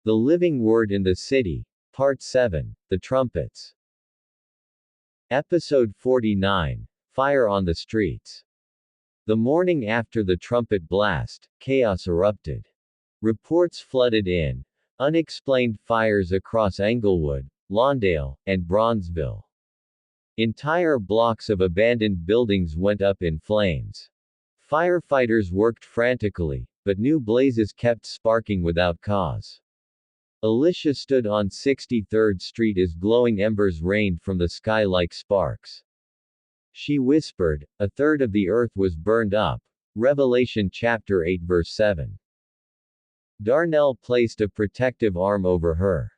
The Living Word in the City, Part 7, The Trumpets. Episode 49, Fire on the Streets. The morning after the trumpet blast, chaos erupted. Reports flooded in. Unexplained fires across Englewood, Lawndale, and Bronzeville. Entire blocks of abandoned buildings went up in flames. Firefighters worked frantically, but new blazes kept sparking without cause. Alicia stood on 63rd Street as glowing embers rained from the sky like sparks. She whispered, "A third of the earth was burned up." Revelation chapter 8 verse 7. Darnell placed a protective arm over her.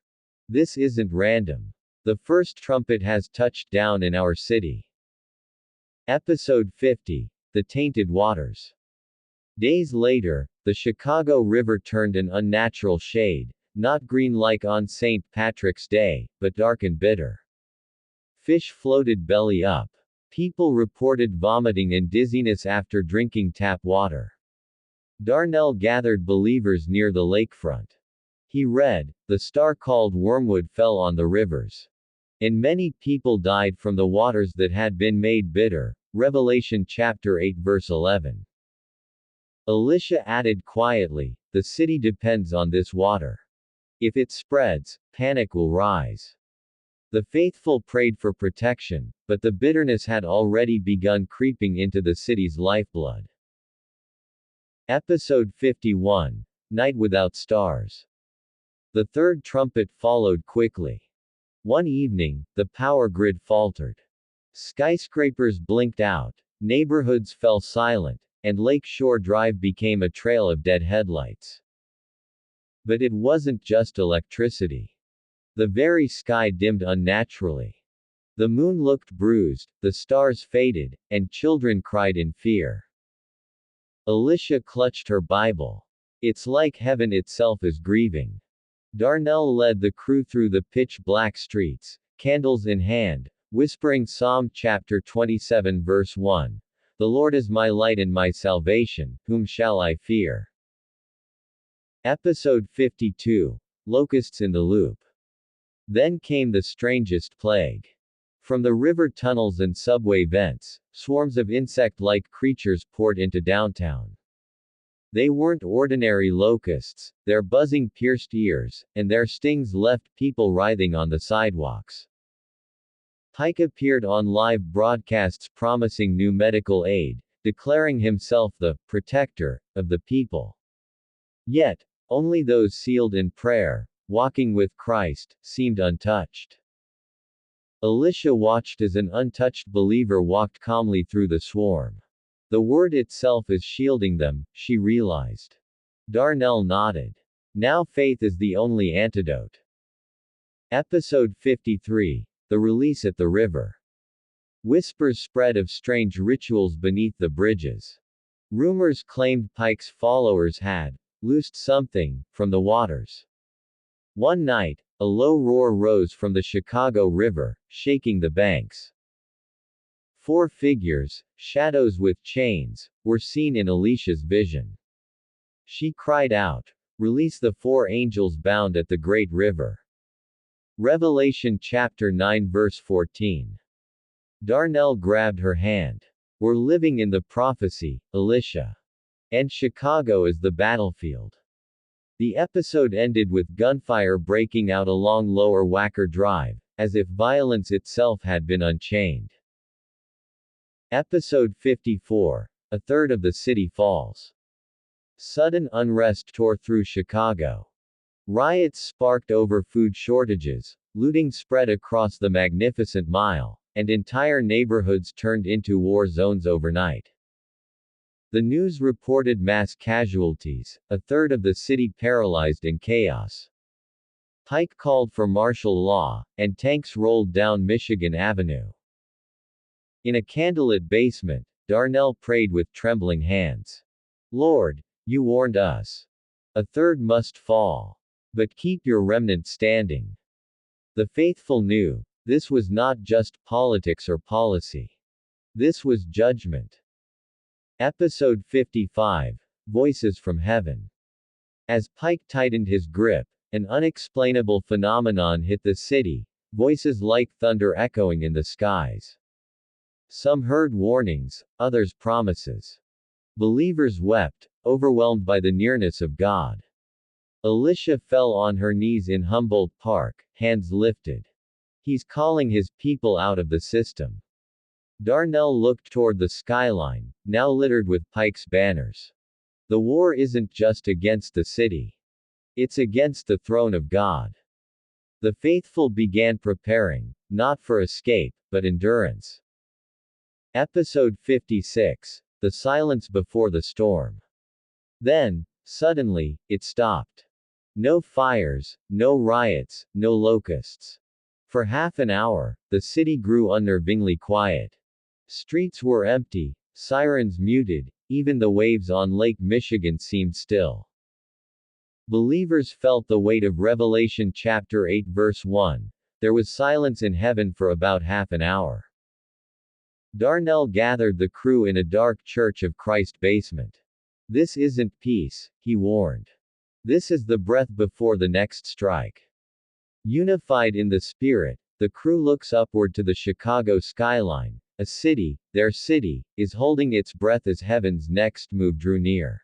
This isn't random. The first trumpet has touched down in our city. Episode 50, The Tainted Waters. Days later, the Chicago River turned an unnatural shade. Not green like on St. Patrick's Day, but dark and bitter. Fish floated belly up. People reported vomiting and dizziness after drinking tap water. Darnell gathered believers near the lakefront. He read, "The star-called wormwood fell on the rivers. And many people died from the waters that had been made bitter." Revelation chapter 8 verse 11. Alicia added quietly, "The city depends on this water. If it spreads, panic will rise." The faithful prayed for protection, but the bitterness had already begun creeping into the city's lifeblood. Episode 51, Night Without Stars. The third trumpet followed quickly. One evening, the power grid faltered. Skyscrapers blinked out, neighborhoods fell silent, and Lake Shore Drive became a trail of dead headlights. But it wasn't just electricity. The very sky dimmed unnaturally. The moon looked bruised, the stars faded, and children cried in fear. Alicia clutched her Bible. It's like heaven itself is grieving. Darnell led the crew through the pitch-black streets, candles in hand, whispering Psalm chapter 27 verse 1. "The Lord is my light and my salvation, whom shall I fear?" Episode 52, Locusts in the Loop. Then came the strangest plague. From the river tunnels and subway vents, swarms of insect-like creatures poured into downtown. They weren't ordinary locusts, their buzzing pierced ears, and their stings left people writhing on the sidewalks. Pike appeared on live broadcasts promising new medical aid, declaring himself the protector of the people. Yet, only those sealed in prayer, walking with Christ, seemed untouched. Alicia watched as an untouched believer walked calmly through the swarm. The word itself is shielding them, she realized. Darnell nodded. Now faith is the only antidote. Episode 53, The Release at the River. Whispers spread of strange rituals beneath the bridges. Rumors claimed Pike's followers had loosed something from the waters. One night, a low roar rose from the Chicago River, shaking the banks. 4 figures, shadows with chains, were seen in Alicia's vision. She cried out, "Release the 4 angels bound at the great river." Revelation chapter 9 verse 14. Darnell grabbed her hand. "We're living in the prophecy, Alicia. And Chicago is the battlefield." The episode ended with gunfire breaking out along Lower Wacker Drive, as if violence itself had been unchained. Episode 54, A Third of the City Falls. Sudden unrest tore through Chicago. Riots sparked over food shortages, looting spread across the Magnificent Mile, and entire neighborhoods turned into war zones overnight. The news reported mass casualties, a third of the city paralyzed in chaos. Pike called for martial law, and tanks rolled down Michigan Avenue. In a candlelit basement, Darnell prayed with trembling hands. "Lord, you warned us. A third must fall. But keep your remnant standing." The faithful knew, this was not just politics or policy. This was judgment. Episode 55, Voices from Heaven. As Pike tightened his grip, An unexplainable phenomenon hit the city, voices like thunder echoing in the skies. Some heard warnings, others promises. Believers wept, overwhelmed by the nearness of God. Alicia fell on her knees in Humboldt Park, hands lifted. He's calling his people out of the system. Darnell looked toward the skyline, now littered with Pike's banners. The war isn't just against the city. It's against the throne of God. The faithful began preparing, not for escape, but endurance. Episode 56. The Silence Before the Storm. Then, suddenly, it stopped. No fires, no riots, no locusts. For half an hour, the city grew unnervingly quiet. Streets were empty, sirens muted, even the waves on Lake Michigan seemed still. Believers felt the weight of Revelation chapter 8 verse 1. There was silence in heaven for about half an hour. Darnell gathered the crew in a dark Church of Christ basement. This isn't peace, he warned. This is the breath before the next strike. Unified in the spirit, the crew looks upward to the Chicago skyline. A city, their city, is holding its breath as heaven's next move drew near.